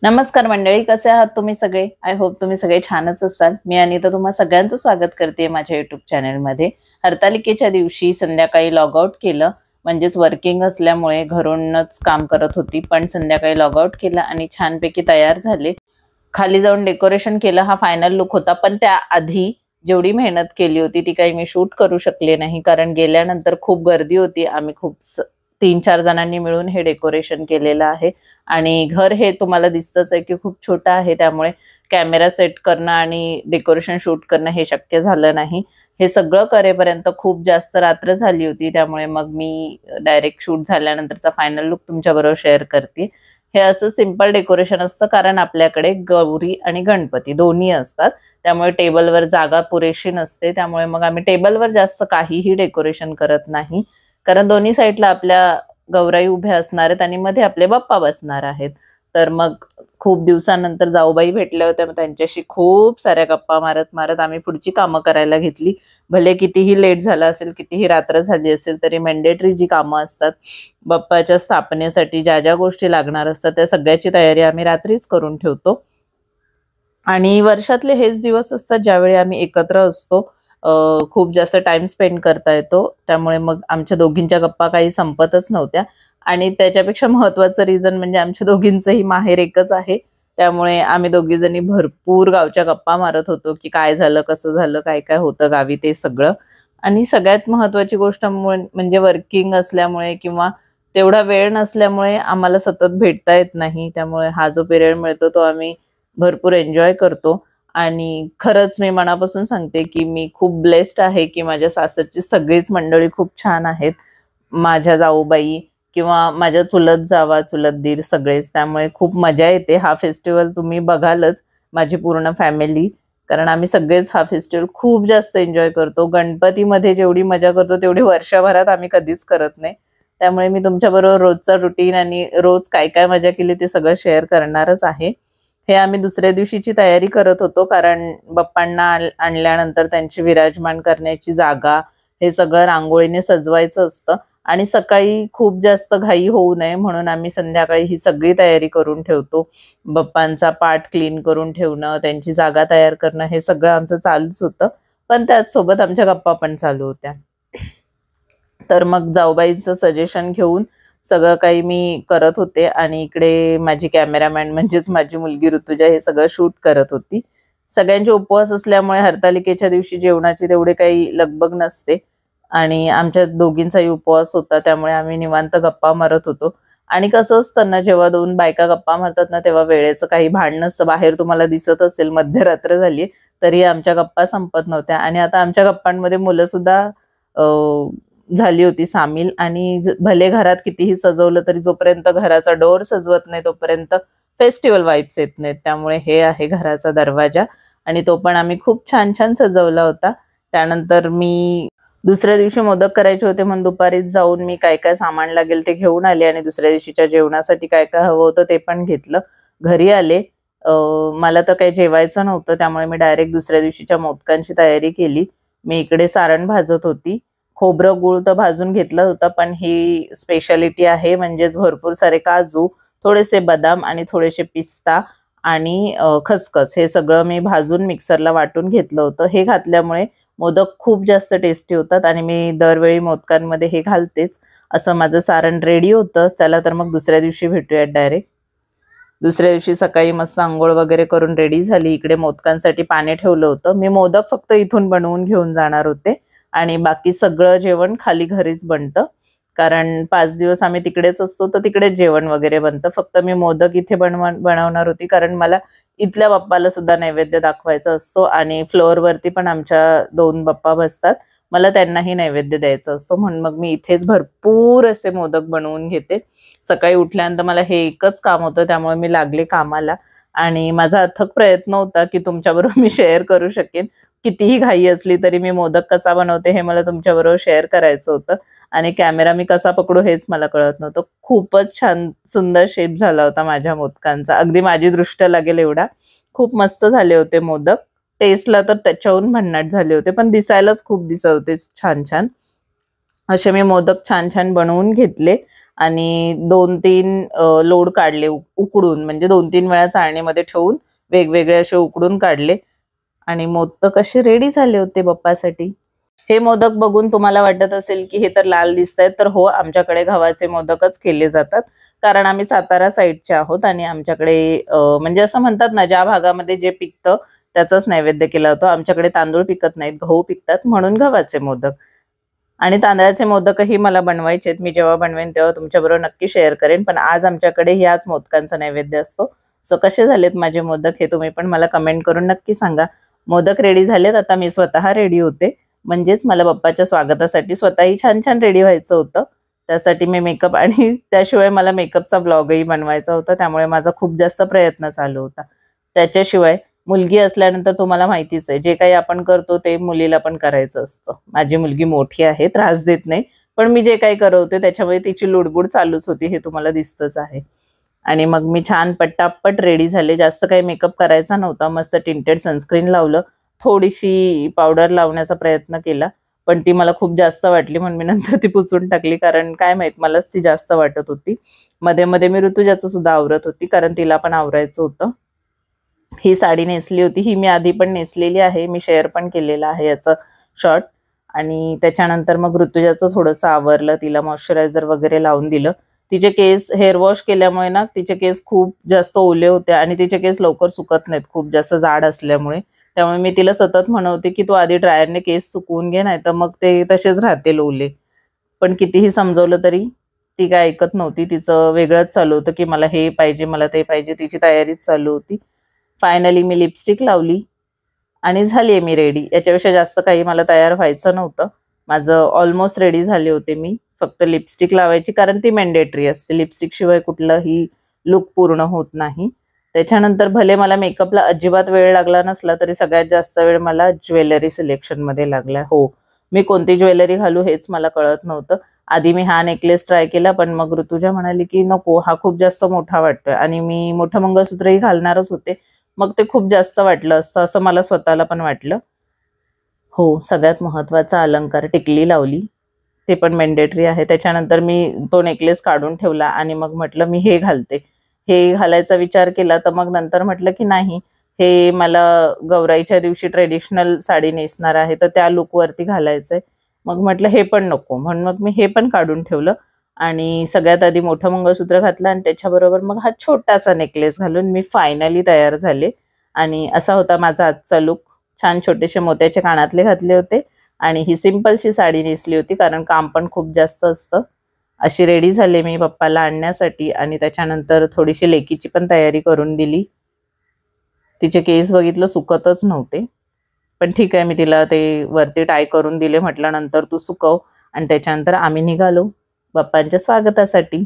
नमस्कार मंडळी, कसे आहात तुम्ही सगळे? आय होप तुम्ही सगळे छानच असाल। मी अनिता तुम्हा सगळ्यांचं स्वागत करते माझ्या युट्यूब चॅनलमध्ये। हरतालिकेच्या दिवशी संध्याकाळी लॉग आउट केलं, म्हणजेच वर्किंग असल्यामुळे घरूनच काम करत होती, पण संध्याकाळी लॉग आउट केलं आणि छानपैकी तयार झाले। खाली जाऊन डेकोरेशन केलं, हा फायनल लुक होता। पण त्याआधी जेवढी मेहनत केली होती ती काही मी शूट करू शकले नाही, कारण गेल्यानंतर खूप गर्दी होती। आम्ही खूप 3-4 जणांनी मिळून हे डेकोरेशन केलेलं आहे आणि घर हे तुम्हाला दिसतच आहे की खूप छोटं आहे, त्यामुळे कॅमेरा सेट करणं आणि डेकोरेशन शूट करणं हे शक्य झालं नाही। हे सगळं करेपर्यंत खूप जास्त रात्र झाली होती, त्यामुळे मग मी डायरेक्ट शूट झाल्यानंतरचा फायनल लुक तुमच्याबरोबर शेअर करते। हे असं सिंपल डेकोरेशन असतं, कारण आपल्याकडे गौरी आणि गणपती दोन्ही असतात, त्यामुळे टेबलवर जागा पुरेशी नसते। त्यामुळे मग आम्ही टेबलवर जास्त काहीही डेकोरेशन करत नाही, कारण दोन्ही साईडला आपल्या गौराई उभ्या असणार आहेत आणि मध्ये आपले बाप्पा बसणार आहेत। तर मग खूप दिवसानंतर जाऊबाई भेटल्या होत्या, मग त्यांच्याशी खूप साऱ्या गप्पा मारत मारत आम्ही पुढची कामं करायला घेतली। भले कितीही लेट झाला असेल, कितीही रात्र झाली असेल, तरी मॅन्डेटरी जी कामं असतात बाप्पाच्या स्थापनेसाठी, ज्या ज्या गोष्टी लागणार असतात त्या सगळ्याची तयारी आम्ही रात्रीच करून ठेवतो। आणि वर्षातले हेच दिवस असतात ज्यावेळी आम्ही एकत्र असतो, खूप जास्त टाइम स्पेंड करता येतो। त्यामुळे मग आमच्या दोघींच्या गप्पा काही संपतच नव्हत्या आणि त्याच्यापेक्षा महत्त्वाचं रिझन म्हणजे आमच्या दोघींचंही माहेर एकच आहे, त्यामुळे आम्ही दोघी जणी भरपूर गावच्या गप्पा मारत होतो की काय झालं, कसं झालं, काय काय होतं गावी ते सगळं। आणि सगळ्यात महत्त्वाची गोष्ट म्हणजे वर्किंग असल्यामुळे किंवा तेवढा वेळ नसल्यामुळे आम्हाला सतत भेटता येत नाही, त्यामुळे हा जो पिरियड मिळतो तो आम्ही भरपूर एन्जॉय करतो। आणि खरंच मी मनापासून सांगते की मी खूप ब्लेस्ड आहे की माझ्या सासरची सगळीच मंडळी खूप छान आहेत, माझ्या जाऊबाई किंवा माझ्या चुलत जावा, चुलत दीर सगळेच। त्यामुळे खूप मजा येते। हा फेस्टिवल तुम्ही बघालच, माझी पूर्ण फॅमिली, कारण आम्ही सगळेच हा फेस्टिवल खूप जास्त एन्जॉय करतो। गणपतीमध्ये जेवढी मजा करतो तेवढी वर्षभरात आम्ही कधीच करत नाही, त्यामुळे मी तुमच्याबरोबर रोजचा रुटीन आणि रोज काय काय मजा केली ते सगळं शेअर करणारच आहे। हे आम्ही दुसऱ्या दिवशीची तयारी करत होतो, कारण बाप्पांना आणल्यानंतर त्यांची विराजमान करण्याची जागा हे सगळं रांगोळीने सजवायचं असतं आणि सकाळी खूप जास्त घाई होऊ नये म्हणून आम्ही संध्याकाळी ही सगळी तयारी करून ठेवतो। बाप्पांचा पाट क्लीन करून ठेवणं, त्यांची जागा तयार करणं हे सगळं आमचं चालूच होतं, पण त्याचसोबत आमच्या गप्पा पण चालू होत्या। तर मग जाऊबाईंचं सजेशन घेऊन सगळं काही मी करत होते आणि इकडे माझी कॅमेरामॅन म्हणजेच माझी मुलगी ऋतुजा हे सगळं शूट करत होती। सगळ्यांचे उपवास असल्यामुळे हरतालिकेच्या दिवशी जेवणाची तेवढे काही लगबग नसते आणि आमच्या दोघींचाही उपवास होता, त्यामुळे आम्ही निवांत गप्पा मारत होतो। आणि कसं असतं ना, जेव्हा दोन बायका गप्पा मारतात ना, तेव्हा वेळेचं काही भान नसतं। बाहेर तुम्हाला दिसत असेल मध्यरात्र झाली तरी आमच्या गप्पा संपत नव्हत्या आणि आता आमच्या गप्पांमध्ये मुलं सुद्धा झाली होती सामील। आणि भले घरात कितीही सजवलं तरी जोपर्यंत घराचा डोर सजवत नाही तोपर्यंत फेस्टिवल वाइब्स येत नाहीत। त्यामुळे हे आहे घराचा दरवाजा आणि तो पण आम्ही खूप छान छान सजवला होता। त्यानंतर मी दुसऱ्या दिवशी मोदक करायचे होते म्हणून दुपारीच जाऊन मी काय काय सामान लागेल ते घेऊन आले आणि दुसऱ्या दिवशीच्या जेवणासाठी काय काय हवं होतं ते पण घेतलं। घरी आले, मला तर काही जेवायचं नव्हतं, त्यामुळे मी डायरेक्ट दुसऱ्या दिवशीच्या मोदकांची तयारी केली। मी इकडे सारण भाजत होती। खोबरं गूळ तर भाजून घेतलं होतं, पण ही स्पेशालिटी आहे, म्हणजेच भरपूर सारे काजू, थोडेसे बदाम आणि थोडेसे पिस्ता आणि खसखस हे सगळं मी भाजून मिक्सरला वाटून घेतलं होतं। हे घातल्यामुळे मोदक खूप जास्त टेस्टी होतात आणि मी दरवेळी मोदकांमध्ये हे घालतेच। असं माझं सारण रेडी होतं। चला तर मग दुसऱ्या दिवशी भेटूयात डायरेक्ट। दुसऱ्या दिवशी सकाळी मस्त अंघोळ वगैरे करून रेडी झाली। इकडे मोदकांसाठी पाणी ठेवलं होतं। मी मोदक फक्त इथून बनवून घेऊन जाणार होते आणि बाकी सगळं जेवण खाली घरीच बनतं, कारण 5 दिवस आम्ही तिकडेच असतो तर तिकडेच जेवण वगैरे बनतं। फक्त मी मोदक इथे बनवणार होती, कारण मला इथल्या बाप्पाला सुद्धा नैवेद्य दाखवायचा असतो आणि फ्लोअरवरती पण आमच्या 2 बाप्पा बसतात, मला त्यांनाही नैवेद्य द्यायचा असतो, म्हणून मग मी इथेच भरपूर असे मोदक बनवून घेते। सकाळी उठल्यानंतर मला हे एकच काम होतं, त्यामुळे मी लागले कामाला आणि माझा अथक प्रयत्न होता की तुमच्याबरोबर मी शेअर करू शकेन। कितीही घाई असली तरी मी मोदक कसा बनवते हे मला तुमच्याबरोबर शेअर करायचं होतं आणि कॅमेरा मी कसा पकडू हेच मला कळत नव्हतं। खूपच छान सुंदर शेप झाला होता माझ्या मोदकांचा, अगदी माझी दृष्ट लागेल एवढा। खूप मस्त झाले होते मोदक, टेस्टला तर त्याच्याहून भन्नाट झाले होते, पण दिसायलाच खूप दिसत होते छान छान। असे मी मोदक छान छान बनवून घेतले आणि 2-3 लोड काढले उकडून, म्हणजे 2-3 वेळा चाळणीमध्ये ठेवून वेगवेगळे असे उकडून काढले आणि मोदक असे रेडी झाले होते बाप्पासाठी. हे मोदक बघून तुम्हाला वाटत असेल की हे तर लाल दिसतायत, तर हो, आमच्याकडे गव्हाचे मोदकच केले जातात. कारण आम्ही सातारा साईडचे आहोत आणि आमच्याकडे म्हणजे असं म्हणतात ना, ज्या भागामध्ये जे पिकतं त्याचाच नैवेद्य केला जातो. आमच्याकडे तांदूळ पिकत नाहीत, गहू पिकतात, म्हणून गव्हाचे मोदक. आणि तांदळाचे मोदकही मला बनवायचे आहेत. मी जेव्हा बनवेन तेव्हा तुमच्याबरोबर नक्की शेअर करेन. पण आज आमच्याकडे ह्याच मोदकांचा नैवेद्य असतो. सो कसे झालेत माझे मोदक हे तुम्ही पण मला कमेंट करून नक्की सांगा. मोदक रेडी झालेत. आता मी स्वतः रेडी होते. म्हणजेच मला बाप्पाच्या स्वागतासाठी स्वतःही छान-छान रेडी व्हायचं होतं. त्यासाठी मी मेकअप आणि त्याशिवाय मला मेकअपचा व्लॉगही बनवायचा होता. त्यामुळे माझा खूप जास्त प्रयत्न चालू होता. त्याच्याशिवाय मुलगी असल्यानंतर तुम्हाला माहितीच आहे, जे काही आपण करतो ते मुलीला पण करायचं असतं. माझी मुलगी मोठी आहे, त्रास देत नाही. पण मी जे काही करवते त्याच्यामुळे तिची लुडबुड चालूच होती, हे तुम्हाला दिसतच आहे. आणि मग मी छान पटापट रेडी झाले. जास्त काही मेकअप करायचा नव्हता. मस्त टिंटेड सनस्क्रीन लावलं. थोडीशी पावडर लावण्याचा प्रयत्न केला. पण ती मला खूप जास्त वाटली म्हणून मी नंतर ती पुसून टाकली. कारण काय माहित मलाच ती जास्त वाटत होती. मध्ये-मध्ये मी ऋतुजाचं सुद्धा आवरत होती, कारण तिला पण आवरायचं होतं. ही साडी नेसली होती. ही मी आधी पण नेसलेली आहे. मी शेअर पण केलेला आहे याचं शॉर्ट. आणि त्याच्यानंतर मग ऋतुजाचं थोडंसं आवरलं. तिला मॉइश्चरायझर वगैरे लावून दिलं. तिचे केस हेअर वॉश केल्यामुळे ना तिचे केस खूप जास्त ओले होते आणि तिचे केस लवकर सुकत नाहीत खूप जास्त जाड असल्यामुळे. त्यामुळे मी तिला सतत म्हणवते की तू आधी ड्रायरने केस सुकवून घे, नाहीतर मग ते तसेच राहतील ओले. पण कितीही समजवलं तरी ती काय ऐकत नव्हती. तिचं वेगळंच चालू होतं की मला हे पाहिजे, मला ते पाहिजे. तिची तयारीच चालू होती. फायनली मी लिपस्टिक लावली आणि झालीये मी रेडी. याच्यापेक्षा जास्त काही मला तयार व्हायचं नव्हतं. माझं ऑलमोस्ट रेडी झाले होते मी. फक्त लिपस्टिक लावायची, कारण ती मॅन्डेटरी असते. लिपस्टिक शिवाय कुठलाही लुक पूर्ण होत नाही. त्याच्यानंतर भले मला मेकअपला अजिबात वेळ लागला नसला, तरी सगळ्यात जास्त वेळ मला ज्वेलरी सिलेक्शनमध्ये लागला. हो, मी कोणती ज्वेलरी घालू हेच मला कळत नव्हतं. आधी मी हा नेकलेस ट्राय केला, पण मग ऋतुजा म्हणाली की नको, हा खूप जास्त मोठा वाटतोय. आणि मी मोठं मंगळसूत्रही घालणारच होते. मग ते खूप जास्त वाटलं असतं असं मला स्वतःला पण वाटलं. हो, सगळ्यात महत्त्वाचा अलंकार टिकली लावली. ते पण मॅन्डेटरी आहे. त्याच्यानंतर मी तो नेकलेस काढून ठेवला आणि मग म्हटलं मी हे घालते. हे घालायचा विचार केला, तर मग नंतर म्हटलं की नाही, हे मला गौराईच्या दिवशी ट्रेडिशनल साडी नेसणार आहे, तर त्या लुकवरती घालायचंय. मग म्हटलं हे पण नको, म्हणून मग मी हे पण काढून ठेवलं आणि सगळ्यात आधी मोठं मंगळसूत्र घातलं आणि त्याच्याबरोबर मग हा छोटासा नेकलेस घालून मी फायनली तयार झाले. आणि असा होता माझा आजचा लुक. छान छोटेसे मोत्याचे कानातले घातले होते आणि ही सिंपलशी साडी नेसली होती, कारण काम पण खूप जास्त असतं. अशी रेडी झाले मी पप्पाला आणण्यासाठी आणि त्याच्यानंतर थोडीशी लेकीची पण तयारी करून दिली. तिचे केस बघितलं सुकतच नव्हते. पण ठीक आहे, मी तिला ते वरती टाय करून दिले. म्हटलं नंतर तू सुकव. आणि त्याच्यानंतर आम्ही निघालो बाप्पांच्या स्वागतासाठी.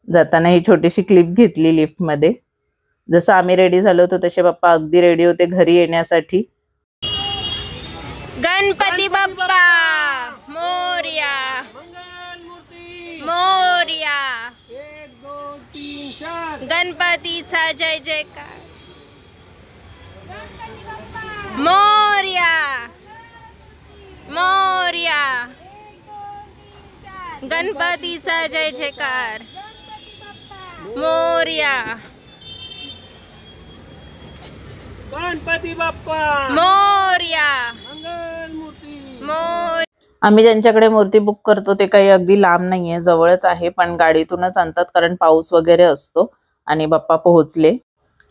जाताना ही छोटीशी क्लिप घेतली लिफ्टमध्ये. जसं आम्ही रेडी झालो होतो तसे पप्पा अगदी रेडी होते घरी येण्यासाठी. गणपती बाप्पा मोरया, मोरया. 1 2 3 4 गणपतीचा जय जयकार. मोरया, मोरया. गणपतीचा जय जयकार. मोरया, गणपती बाप्पा मोरया, मंगलमूर्ती. मोर. आम्ही ज्यांच्याकडे मूर्ती बुक करतो ते काही अगदी लांब नाहीये, जवळच आहे. पण गाडीतूनच आणतात, कारण पाऊस वगैरे असतो. आणि बाप्पा पोहोचले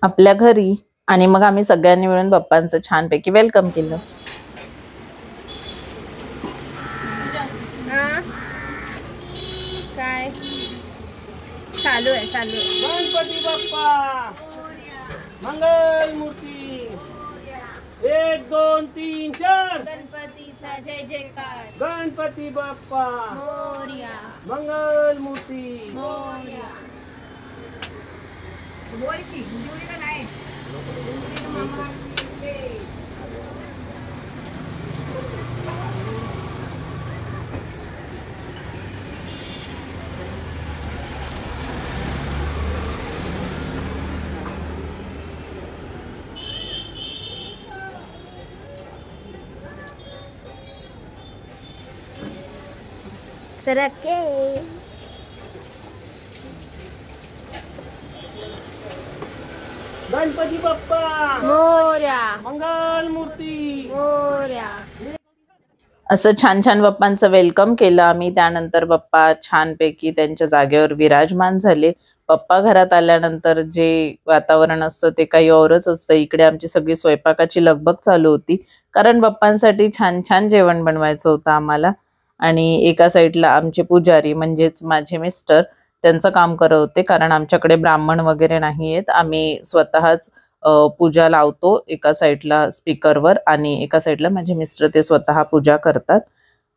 आपल्या घरी आणि मग आम्ही सगळ्यांनी मिळून बाप्पांचं छानपैकी वेलकम केलं. काय चालू आहे, चालू आहे. गणपती बाप्पा मंगलमूर्ती. 1 2 3 4 गणपतीचा जय जयकार. गणपती बाप्पा मोरया, मंगलमूर्ती. मोरया. सरके गणपती बाप्पा मोरया मंगल मूर्ती मोरया. असं छान छान बाप्पांचं वेलकम केलं आम्ही. त्यानंतर बाप्पा छानपैकी त्यांच्या जागेवर विराजमान झाले. बाप्पा घरात आल्यानंतर जे वातावरण असतं ते काही औरच असतं. इकडे आमची सगळी स्वयंपाकाची लगबग चालू होती, कारण बाप्पांसाठी छान छान जेवण बनवायचं होतं आम्हाला. आणि एका साईडला आमचे पुजारी म्हणजेच माझे मिस्टर त्यांचं काम करत होते, कारण आमच्याकडे ब्राह्मण वगैरे नाही आहेत. आम्ही स्वतःच पूजा लावतो एका साईडला स्पीकरवर, आणि एका साईडला माझे मिस्टर ते स्वतः पूजा करतात.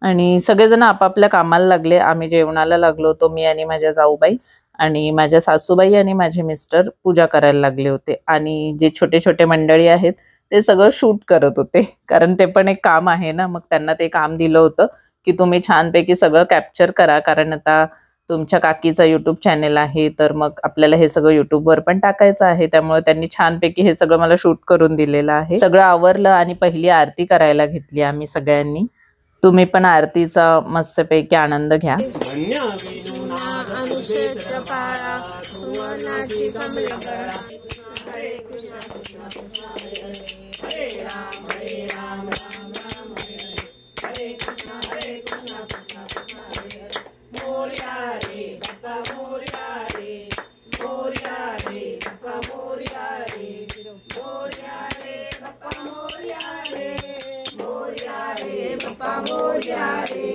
आणि सगळेजण आपापल्या कामाला लागले. आम्ही जेवणाला लागलो होतो, मी आणि माझ्या जाऊबाई, आणि माझ्या सासूबाई आणि माझे मिस्टर पूजा करायला लागले होते. आणि जे छोटे छोटे मंडळी आहेत ते सगळं शूट करत होते, कारण ते पण एक काम आहे ना. मग त्यांना ते काम दिलं होतं की तुम्ही छानपैकी सगळं कॅप्चर करा, कारण आता तुमच्या काकीचा यूट्यूब चॅनल आहे, तर मग आपल्याला हे सगळं यूट्यूबवर पण टाकायचं आहे. त्यामुळे त्यांनी छानपैकी हे सगळं मला शूट करून दिलेलं आहे. सगळं आवरलं आणि पहिली आरती करायला घेतली आम्ही सगळ्यांनी. तुम्ही पण आरतीचा मस्तपैकी आनंद घ्या. अनुक्षेत्र पाळा सुवर्णाची कमळे करा. हरे कृष्ण हरे राम हरे राम राम राम हरे हरे कृष्ण मोरया रे बाप्पा मोरया रे मोरया रे बाप्पा मोरया रे मोरया रे बाप्पा मोरया रे मोरया रे बाप्पा मोरया रे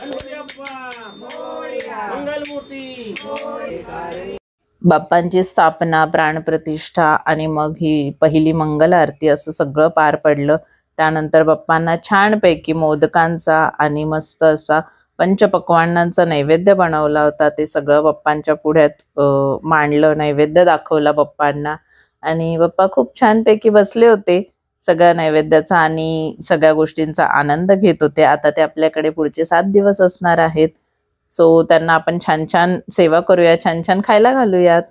गणपती बाप्पा मोरया मंगल मूर्ती मोरया. बाप्पांची स्थापना, प्राणप्रतिष्ठा आणि मग ही पहिली मंगल आरती असं सगळं पार पडलं. त्यानंतर बाप्पांना छानपैकी मोदकांचा आणि मस्त असा पंचपक्वान्नांचा नैवेद्य बनवला होता. ते सगळं बाप्पांच्या पुढ्यात मांडलं, नैवेद्य दाखवला बाप्पांना. आणि बाप्पा खूप छानपैकी बसले होते सगळ्या नैवेद्याचा आणि सगळ्या गोष्टींचा आनंद घेत होते. आता ते आपल्याकडे पुढचे 7 दिवस असणार आहेत, सो त्यांना आपण छान छान सेवा करूया, छान छान खायला घालूयात.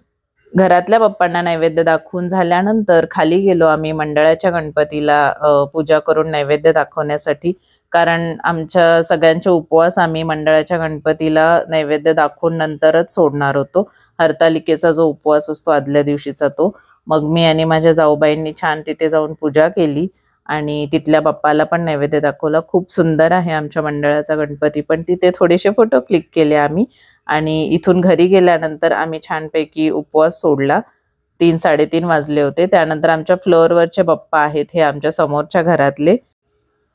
घरातल्या बाप्पांना नैवेद्य दाखवून झाल्यानंतर खाली गेलो आम्ही मंडळाच्या गणपतीला पूजा करून नैवेद्य दाखवण्यासाठी, कारण आमच्या सगळ्यांचे उपवास आम्ही मंडळाच्या गणपतीला नैवेद्य दाखवून नंतरच सोडणार होतो. हरतालिकेचा जो उपवास असतो आदल्या दिवशीचा तो. मग मी आणि माझ्या जाऊबाईंनी छान तिथे जाऊन पूजा केली आणि तिथल्या बाप्पाला पण नैवेद्य दाखवला. खूप सुंदर आहे आमच्या मंडळाचा गणपती पण. तिथे थोडेसे फोटो क्लिक केले आम्ही. आणि इथून घरी गेल्यानंतर आम्ही छानपैकी उपवास सोडला. 3-3:30 वाजले होते. त्यानंतर आमच्या फ्लोअरवरचे बाप्पा आहेत हे आमच्या समोरच्या घरातले,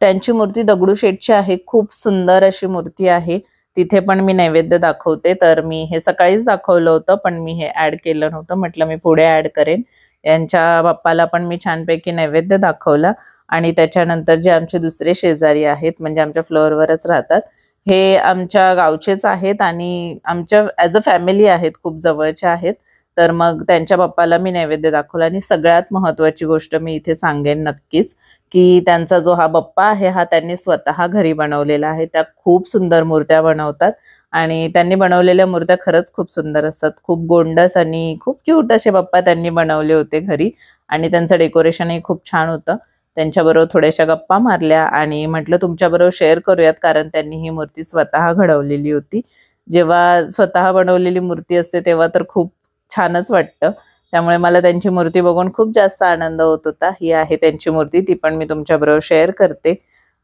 त्यांची मूर्ती दगडूशेठची आहे. खूप सुंदर अशी मूर्ती आहे. तिथे पण मी नैवेद्य दाखवते. तर मी हे सकाळीच दाखवलं होतं, पण मी हे ऍड केलं नव्हतं, म्हटलं मी पुढे ऍड करेन. यांच्या बाप्पाला पण मी छानपैकी नैवेद्य दाखवला. आणि त्याच्यानंतर जे आमचे दुसरे शेजारी आहेत, म्हणजे आमच्या फ्लोअरवरच राहतात, हे आमच्या गावचेच आहेत आणि आमच्या ॲज अ फॅमिली आहेत, खूप जवळच्या आहेत. तर मग त्यांच्या बाप्पाला मी नैवेद्य दाखवला. आणि सगळ्यात महत्त्वाची गोष्ट मी इथे सांगेन नक्कीच, की त्यांचा जो हा बाप्पा आहे हा त्यांनी स्वतः घरी बनवलेला आहे. त्या खूप सुंदर मूर्त्या बनवतात आणि त्यांनी बनवलेल्या मूर्त्या खरंच खूप सुंदर असतात. खूप गोंडस आणि खूप क्यूट असे बाप्पा त्यांनी बनवले होते घरी. आणि त्यांचं डेकोरेशनही खूप छान होतं. त्यांच्याबरोबर थोड्याशा गप्पा मारल्या आणि म्हटलं तुमच्याबरोबर शेअर करूयात, कारण त्यांनी ही मूर्ती स्वतः घडवलेली होती. जेव्हा स्वतः बनवलेली मूर्ती असते तेव्हा तर खूप छानच वाटतं. त्यामुळे मला त्यांची मूर्ती बघून खूप जास्त आनंद होत होता. ही आहे त्यांची मूर्ती, ती पण मी तुमच्याबरोबर शेअर करते.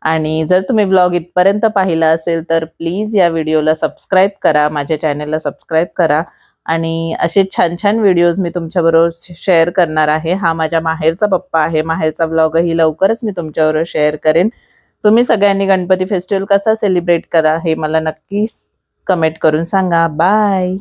आणि जर तुम्ही ब्लॉग इथपर्यंत पाहिला असेल तर प्लीज या व्हिडिओला सबस्क्राईब करा, माझ्या चॅनलला सबस्क्राईब करा. आणि असे छान छान व्हिडिओज मी तुमच्याबरोबर शेअर करणार आहे. हा माझ्या माहेरचा बाप्पा आहे. माहेरचा ब्लॉगही लवकरच मी तुमच्याबरोबर शेअर करेन. तुम्ही सगळ्यांनी गणपती फेस्टिवल कसा सेलिब्रेट करा हे मला नक्कीच कमेंट करून सांगा. बाय.